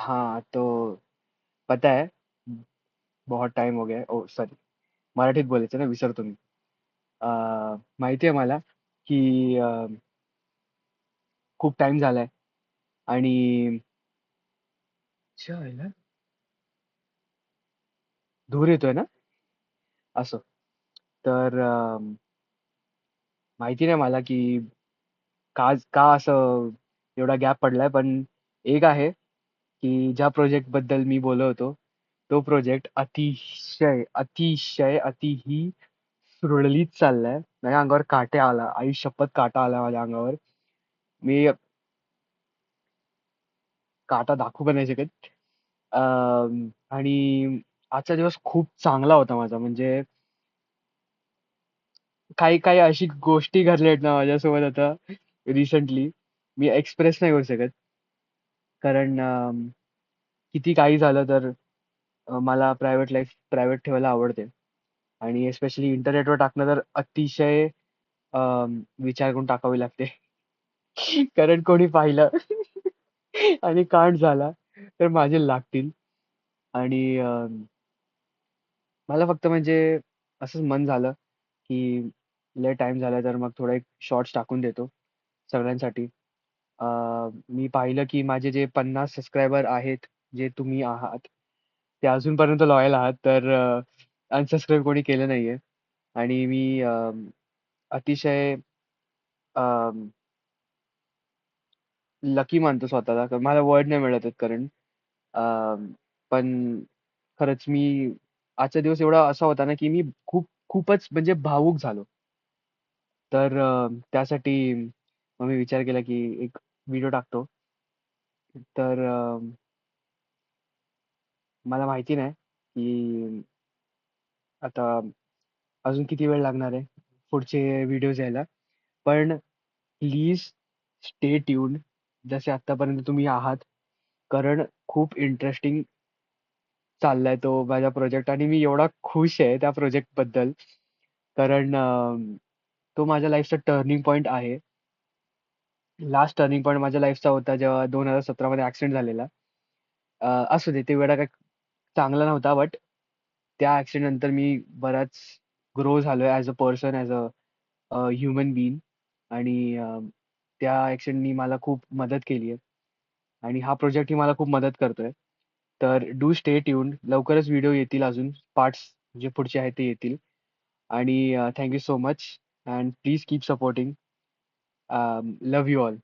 हाँ, तो पता है, बहुत टाइम हो गया है. ओ सॉरी, मराठीत बोलायचं ना, विसरतो मी. अ, माहिती आहे मला की खूप टाइम झालाय आणि च्यायला धूर येतोय ना असं. तर माहिती नाही मला की का असं एवढा गॅप पडलाय, पण एक आहे की ज्या प्रोजेक्ट बद्दल मी बोलत होतो, तो प्रोजेक्ट अतिशय अतिशय अतिही सुरळीत चाललाय. माझ्या अंगावर काटे आला, आई शपथ काटा आला माझ्या अंगावर. मी काटा दाखवू पण नाही शकत. आणि आजचा दिवस खूप चांगला होता माझा. म्हणजे काही काही अशी गोष्टी घडल्यात ना माझ्यासोबत आता रिसेंटली, मी एक्सप्रेस नाही करू शकत. कारण किती काही झालं तर मला प्रायव्हेट लाईफ प्रायव्हेट ठेवायला आवडते. आणि स्पेशली इंटरनेटवर टाकणं तर अतिशय विचार करून टाकावी लागते. कारण कोणी पाहिलं आणि कांड झाला तर माझे लागतील. आणि मला फक्त म्हणजे असंच मन झालं की लय टाइम झाला, तर मग थोडा एक शॉर्ट्स टाकून देतो सगळ्यांसाठी. अ, मी पाहिलं की माझे जे 50 सबस्क्रायबर आहेत, जे तुम्ही आहात, ते अजूनपर्यंत लॉयल आहात. तर अनसबस्क्राईब कोणी केलं नाहीये. आणि मी अतिशय लकी मानतो स्वतःला. कारण मला वर्ड नाही मिळत आहेत कारण पण खरंच मी आजचा दिवस एवढा असा होता ना, की मी खूपच म्हणजे भावूक झालो. तर त्यासाठी मग मी विचार केला, की एक व्हिडिओ टाकतो. तर मला माहिती नाही, की आता अजून किती वेळ लागणार आहे पुढचे व्हिडिओज यायला. पण प्लीज स्टे ट्यून्ड जसे आत्तापर्यंत तुम्ही आहात. कारण खूप इंटरेस्टिंग चाललाय तो माझा प्रोजेक्ट आणि मी एवढा खुश आहे त्या प्रोजेक्टबद्दल. कारण तो माझ्या लाईफचा टर्निंग पॉइंट आहे. लास्ट टर्निंग पॉइंट माझ्या लाईफचा होता जेव्हा 2017 मध्ये ॲक्सिडेंट झालेला. असू दे, ते वेळा काही चांगला नव्हता, बट त्या ॲक्सिडेंट नंतर मी बराच ग्रो झालोय as a person, as a human being. आणि त्या ॲक्सिडेंटनी मला खूप मदत केली आहे आणि हा प्रोजेक्टही मला खूप मदत करतोय. तर डू स्टे ट्यून्ड. लवकरच व्हिडिओ येतील, अजून पार्ट्स जे पुढचे आहेत ते येतील. आणि thank you so much. And please keep supporting. Love you all.